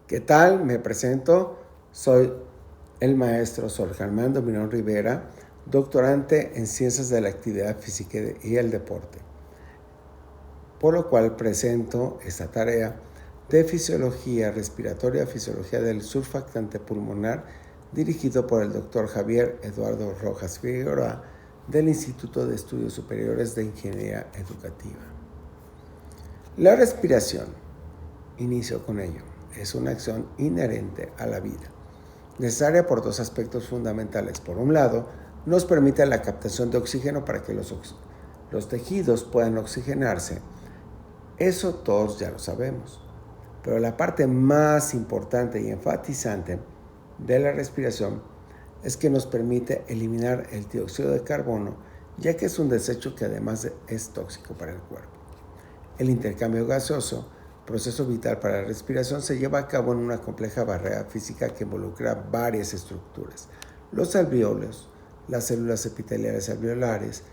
¿Qué tal? Me presento. Soy el maestro Jorge Armando Mirón Rivera, doctorante en Ciencias de la Actividad Física y el Deporte, por lo cual presento esta tarea de Fisiología Respiratoria, Fisiología del Surfactante Pulmonar, dirigido por el doctor Javier Eduardo Rojas Figueroa del Instituto de Estudios Superiores de Ingeniería Educativa. La respiración, inicio con ello, es una acción inherente a la vida, necesaria por dos aspectos fundamentales. Por un lado, nos permite la captación de oxígeno para que los tejidos puedan oxigenarse. Eso todos ya lo sabemos. Pero la parte más importante y enfatizante de la respiración es que nos permite eliminar el dióxido de carbono, ya que es un desecho que además es tóxico para el cuerpo. El intercambio gaseoso, proceso vital para la respiración, se lleva a cabo en una compleja barrera física que involucra varias estructuras: los alvéolos, las células epiteliales alveolares,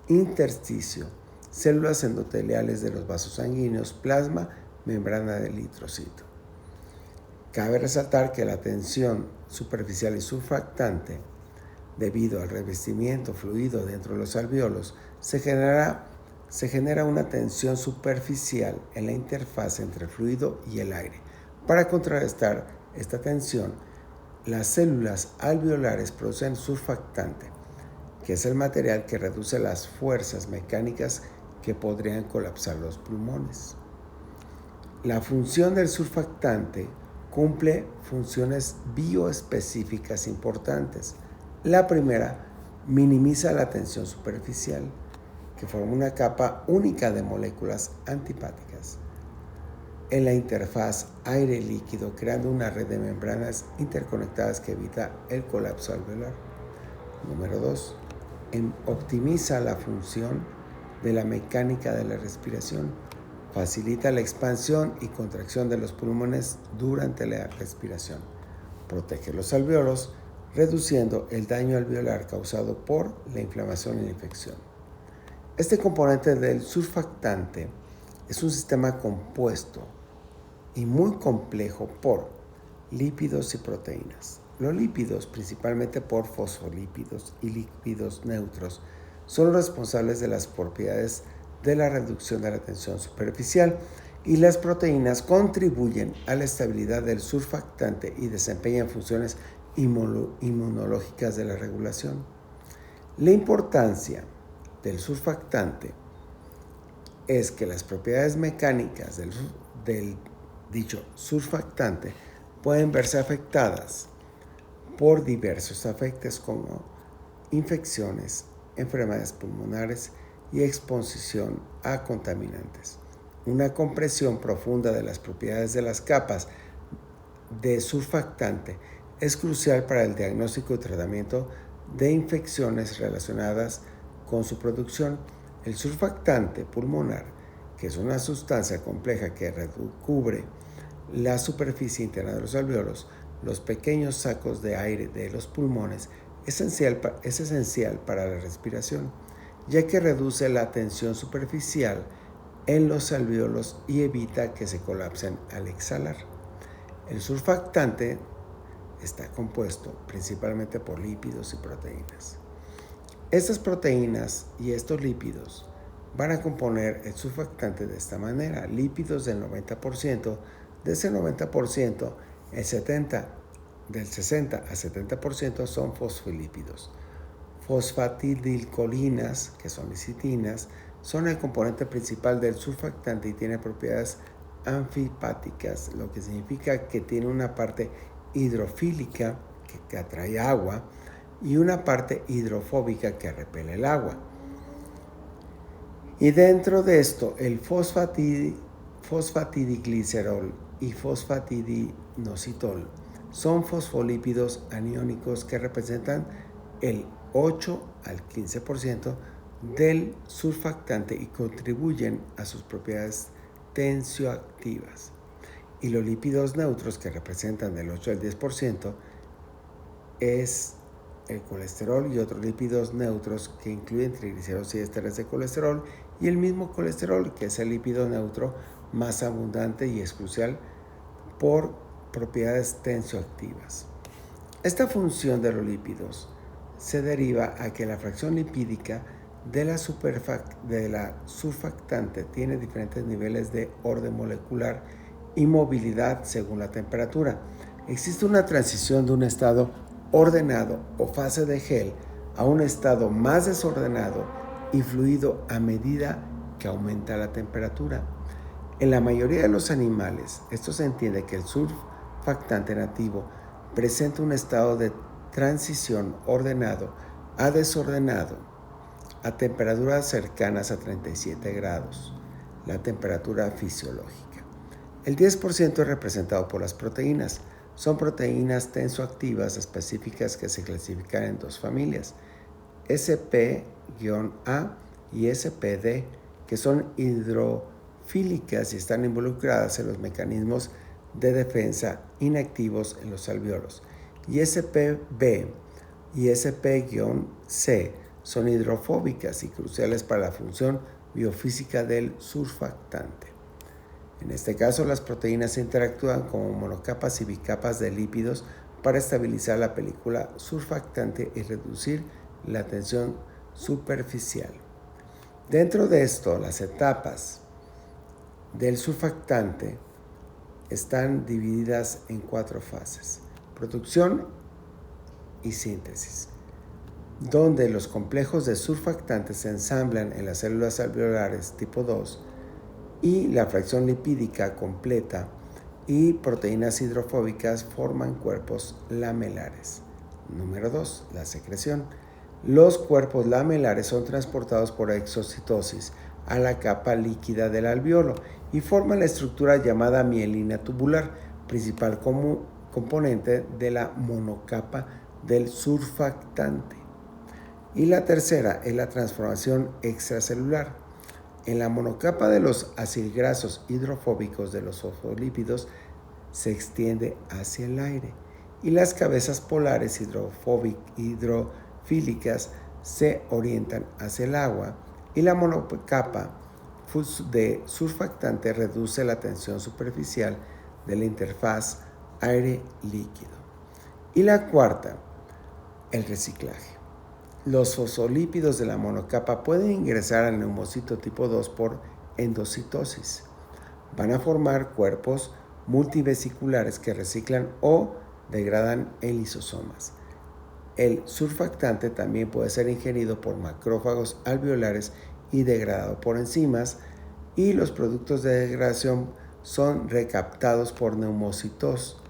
intersticio, células endoteliales de los vasos sanguíneos, plasma, membrana del eritrocito. Cabe resaltar que la tensión superficial y surfactante, debido al revestimiento fluido dentro de los alvéolos, se genera una tensión superficial en la interfaz entre el fluido y el aire. Para contrarrestar esta tensión, las células alveolares producen surfactante, que es el material que reduce las fuerzas mecánicas que podrían colapsar los pulmones. La función del surfactante cumple funciones bioespecíficas importantes. La primera, minimiza la tensión superficial, que forma una capa única de moléculas antipáticas en la interfaz aire-líquido, creando una red de membranas interconectadas que evita el colapso alveolar. Número 2. Optimiza la función de la mecánica de la respiración. Facilita la expansión y contracción de los pulmones durante la respiración. Protege los alvéolos, reduciendo el daño alveolar causado por la inflamación y la infección. Este componente del surfactante es un sistema compuesto y muy complejo por lípidos y proteínas. Los lípidos, principalmente por fosfolípidos y lípidos neutros, son los responsables de las propiedades de la reducción de la tensión superficial, y las proteínas contribuyen a la estabilidad del surfactante y desempeñan funciones inmunológicas de la regulación. La importancia del surfactante es que las propiedades mecánicas del dicho surfactante pueden verse afectadas por diversos efectos como infecciones, enfermedades pulmonares y exposición a contaminantes. Una comprensión profunda de las propiedades de las capas de surfactante es crucial para el diagnóstico y tratamiento de infecciones relacionadas con su producción. El surfactante pulmonar, que es una sustancia compleja que recubre la superficie interna de los alvéolos, los pequeños sacos de aire de los pulmones, es esencial para la respiración, ya que reduce la tensión superficial en los alvéolos y evita que se colapsen al exhalar. El surfactante está compuesto principalmente por lípidos y proteínas. Estas proteínas y estos lípidos van a componer el surfactante de esta manera: lípidos del 90%, de ese 90%, del 60 a 70% son fosfolípidos. Fosfatidilcolinas, que son lisitinas, son el componente principal del surfactante y tiene propiedades anfipáticas, lo que significa que tiene una parte hidrofílica que atrae agua y una parte hidrofóbica que repele el agua. Y dentro de esto, el fosfatidiglicerol y fosfatidinositol son fosfolípidos aniónicos que representan el 8 al 15% del surfactante y contribuyen a sus propiedades tensioactivas. Y los lípidos neutros, que representan del 8 al 10%, es el colesterol y otros lípidos neutros que incluyen triglicéridos y ésteres de colesterol, y el mismo colesterol, que es el lípido neutro más abundante y es crucial por propiedades tensioactivas. Esta función de los lípidos se deriva a que la fracción lipídica de la surfactante tiene diferentes niveles de orden molecular y movilidad según la temperatura. Existe una transición de un estado ordenado o fase de gel a un estado más desordenado y fluido a medida que aumenta la temperatura. En la mayoría de los animales, esto se entiende que el surfactante nativo presenta un estado de transición ordenado a desordenado a temperaturas cercanas a 37 grados, la temperatura fisiológica. El 10% es representado por las proteínas. Son proteínas tensoactivas específicas que se clasifican en dos familias, SP-A y SPD, que son hidrofílicas y están involucradas en los mecanismos de defensa inactivos en los alvéolos, y SPB y SP-C son hidrofóbicas y cruciales para la función biofísica del surfactante. En este caso, las proteínas interactúan como monocapas y bicapas de lípidos para estabilizar la película surfactante y reducir la tensión superficial. Dentro de esto, las etapas del surfactante están divididas en 4 fases: producción y síntesis, donde los complejos de surfactantes se ensamblan en las células alveolares tipo 2 y la fracción lipídica completa y proteínas hidrofóbicas forman cuerpos lamelares. Número 2. La secreción. Los cuerpos lamelares son transportados por exocitosis a la capa líquida del alvéolo y forman la estructura llamada mielina tubular, principal componente de la monocapa del surfactante. Y la tercera es la transformación extracelular. En la monocapa de los acilgrasos hidrofóbicos de los fosfolípidos se extiende hacia el aire y las cabezas polares hidrofílicas se orientan hacia el agua, y la monocapa de surfactante reduce la tensión superficial de la interfaz aire-líquido. Y la cuarta, el reciclaje. Los fosfolípidos de la monocapa pueden ingresar al neumocito tipo 2 por endocitosis. Van a formar cuerpos multivesiculares que reciclan o degradan en lisosomas. El surfactante también puede ser ingerido por macrófagos alveolares y degradado por enzimas, y los productos de degradación son recaptados por neumocitos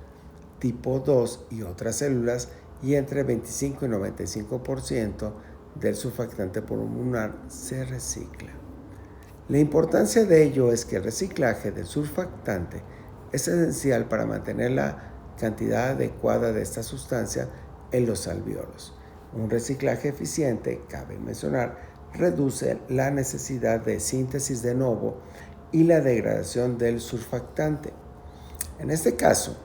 tipo 2 y otras células, y entre 25 y 95% del surfactante pulmonar se recicla. La importancia de ello es que el reciclaje del surfactante es esencial para mantener la cantidad adecuada de esta sustancia en los alvéolos. Un reciclaje eficiente, cabe mencionar, reduce la necesidad de síntesis de nuevo y la degradación del surfactante. En este caso,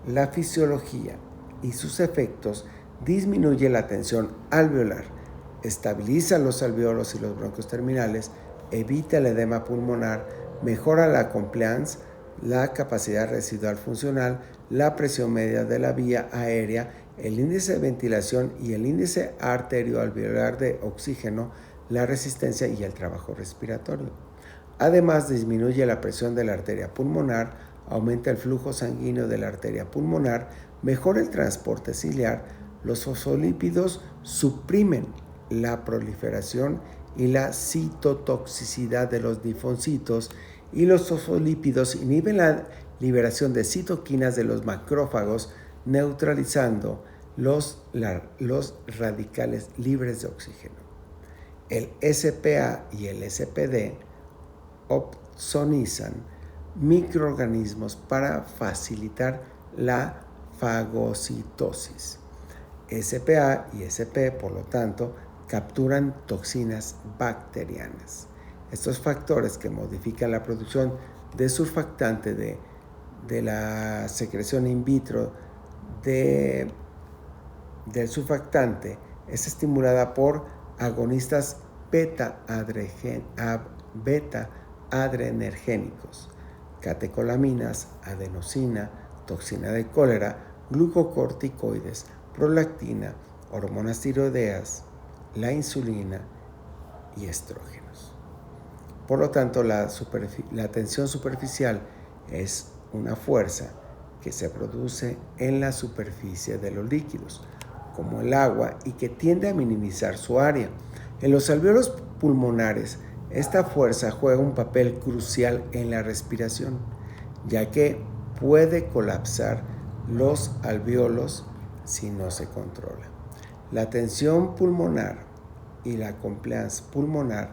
la fisiología y sus efectos disminuye la tensión alveolar, estabiliza los alvéolos y los bronquios terminales, evita el edema pulmonar, mejora la compliance, la capacidad residual funcional, la presión media de la vía aérea, el índice de ventilación y el índice arterioalveolar de oxígeno, la resistencia y el trabajo respiratorio. Además, disminuye la presión de la arteria pulmonar, aumenta el flujo sanguíneo de la arteria pulmonar, mejora el transporte ciliar. Los fosfolípidos suprimen la proliferación y la citotoxicidad de los linfocitos, y los fosfolípidos inhiben la liberación de citoquinas de los macrófagos, neutralizando los radicales libres de oxígeno. El SPA y el SPD opsonizan microorganismos para facilitar la fagocitosis. SPA y SP, por lo tanto, capturan toxinas bacterianas. Estos factores que modifican la producción de surfactante de la secreción in vitro del surfactante es estimulada por agonistas beta-adrenérgicos, catecolaminas, adenosina, toxina de cólera, glucocorticoides, prolactina, hormonas tiroideas, la insulina y estrógenos. Por lo tanto, la tensión superficial es una fuerza que se produce en la superficie de los líquidos, como el agua, y que tiende a minimizar su área. En los alvéolos pulmonares, esta fuerza juega un papel crucial en la respiración, ya que puede colapsar los alvéolos si no se controla. La tensión pulmonar y la compliance pulmonar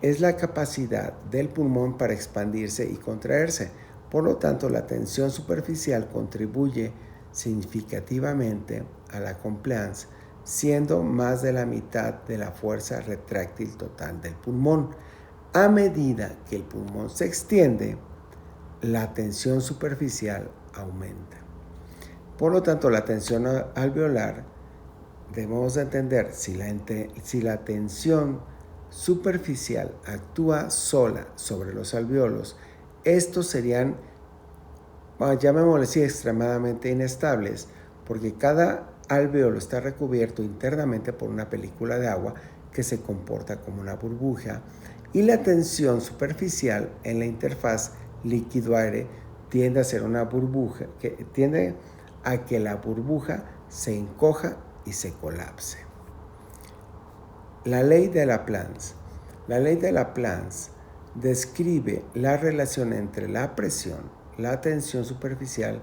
es la capacidad del pulmón para expandirse y contraerse. Por lo tanto, la tensión superficial contribuye significativamente a la compliance, siendo más de la mitad de la fuerza retráctil total del pulmón. A medida que el pulmón se extiende, la tensión superficial aumenta. Por lo tanto, la tensión alveolar, debemos entender si la tensión superficial actúa sola sobre los alvéolos, estos serían, llamémosle así, extremadamente inestables, porque cada alvéolo está recubierto internamente por una película de agua que se comporta como una burbuja, y la tensión superficial en la interfaz líquido-aire tiende a ser una burbuja, que tiende a que la burbuja se encoja y se colapse. La ley de Laplace. La ley de Laplace describe la relación entre la presión, la tensión superficial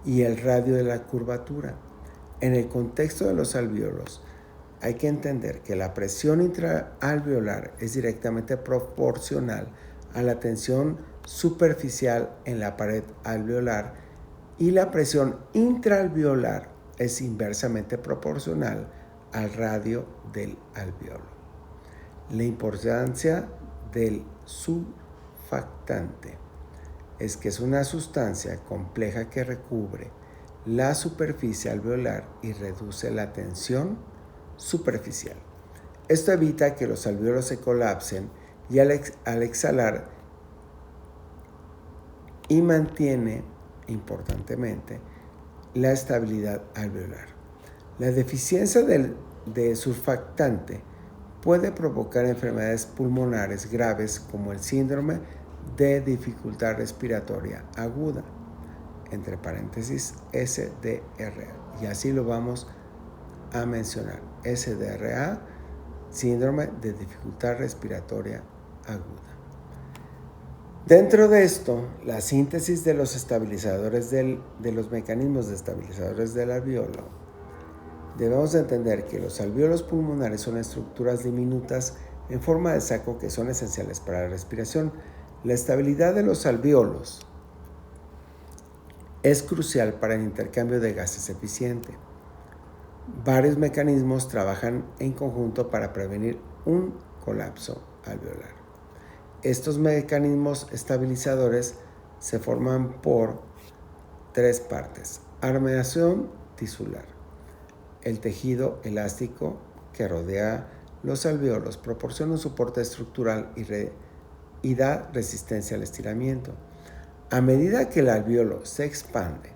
y el radio de la curvatura. En el contexto de los alvéolos, hay que entender que la presión intraalveolar es directamente proporcional a la tensión superficial en la pared alveolar, y la presión intraalveolar es inversamente proporcional al radio del alvéolo. La importancia del surfactante es que es una sustancia compleja que recubre la superficie alveolar y reduce la tensión superficial. Esto evita que los alvéolos se colapsen y al exhalar, y mantiene, importantemente, la estabilidad alveolar. La deficiencia de surfactante puede provocar enfermedades pulmonares graves como el síndrome de dificultad respiratoria aguda, entre paréntesis SDRA, y así lo vamos a mencionar. SDRA, síndrome de dificultad respiratoria aguda. Dentro de esto, la síntesis de los estabilizadores de los mecanismos de estabilizadores del alvéolo, debemos entender que los alvéolos pulmonares son estructuras diminutas en forma de saco que son esenciales para la respiración. La estabilidad de los alvéolos es crucial para el intercambio de gases eficiente. Varios mecanismos trabajan en conjunto para prevenir un colapso alveolar. Estos mecanismos estabilizadores se forman por tres partes. Armación tisular. El tejido elástico que rodea los alvéolos proporciona un soporte estructural y da resistencia al estiramiento. A medida que el alvéolo se expande,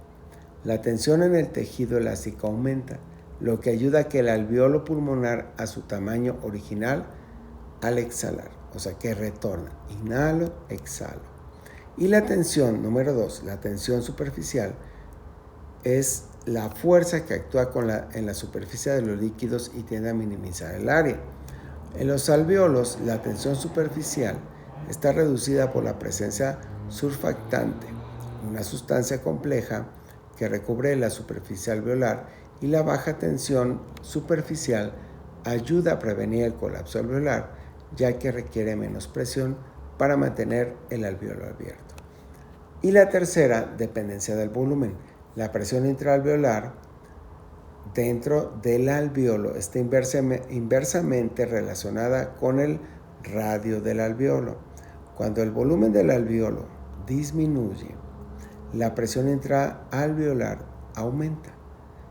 la tensión en el tejido elástico aumenta, lo que ayuda a que el alvéolo pulmonar a su tamaño original al exhalar, o sea que retorna, inhalo, exhalo. Y la tensión, número 2, la tensión superficial, es la fuerza que actúa en la superficie de los líquidos y tiende a minimizar el área. En los alvéolos, la tensión superficial está reducida por la presencia surfactante, una sustancia compleja que recubre la superficie alveolar, y la baja tensión superficial ayuda a prevenir el colapso alveolar, ya que requiere menos presión para mantener el alvéolo abierto. Y la tercera, dependencia del volumen. La presión intraalveolar dentro del alvéolo está inversamente relacionada con el radio del alvéolo. Cuando el volumen del alvéolo disminuye, la presión intraalveolar aumenta,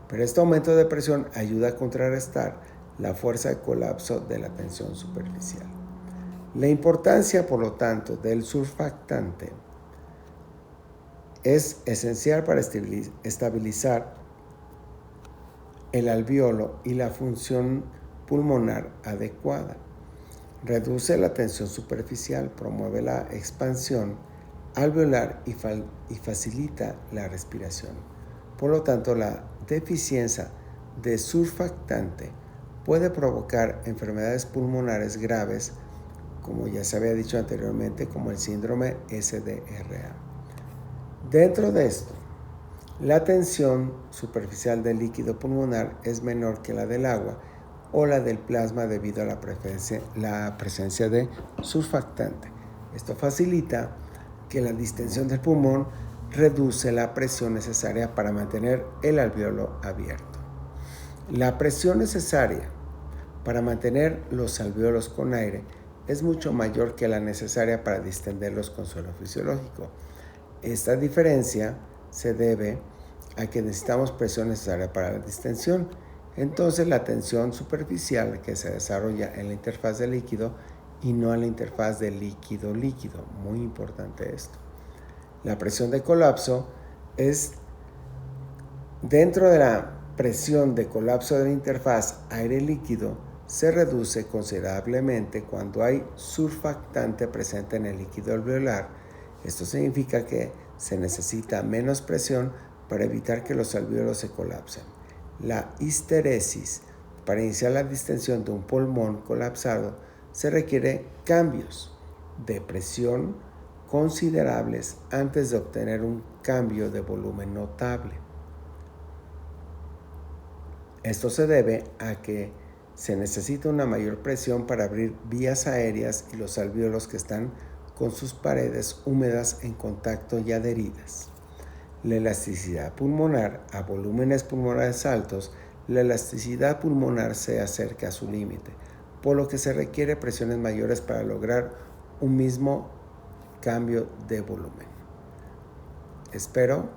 pero este aumento de presión ayuda a contrarrestar la fuerza de colapso de la tensión superficial. La importancia, por lo tanto, del surfactante Es esencial para estabilizar el alveolo y la función pulmonar adecuada. Reduce la tensión superficial, promueve la expansión alveolar y facilita la respiración. Por lo tanto, la deficiencia de surfactante puede provocar enfermedades pulmonares graves, como ya se había dicho anteriormente, como el síndrome SDRA. Dentro de esto, la tensión superficial del líquido pulmonar es menor que la del agua o la del plasma debido a la presencia de surfactante. Esto facilita que la distensión del pulmón reduce la presión necesaria para mantener el alveolo abierto. La presión necesaria para mantener los alveolos con aire es mucho mayor que la necesaria para distenderlos con suelo fisiológico. Esta diferencia se debe a que necesitamos presión necesaria para la distensión. Entonces la tensión superficial que se desarrolla en la interfaz del líquido y no en la interfaz del líquido-líquido. Muy importante esto. La presión de colapso es dentro de la presión de colapso de la interfaz aire-líquido se reduce considerablemente cuando hay surfactante presente en el líquido alveolar. Esto significa que se necesita menos presión para evitar que los alveolos se colapsen. La histeresis. Para iniciar la distensión de un pulmón colapsado se requiere cambios de presión considerables antes de obtener un cambio de volumen notable. Esto se debe a que se necesita una mayor presión para abrir vías aéreas y los alveolos que están con sus paredes húmedas en contacto y adheridas. La elasticidad pulmonar. A volúmenes pulmonares altos, la elasticidad pulmonar se acerca a su límite, por lo que se requiere presiones mayores para lograr un mismo cambio de volumen. Espero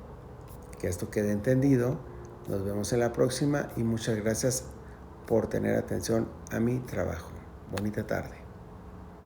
que esto quede entendido. Nos vemos en la próxima y muchas gracias por tener atención a mi trabajo. Bonita tarde.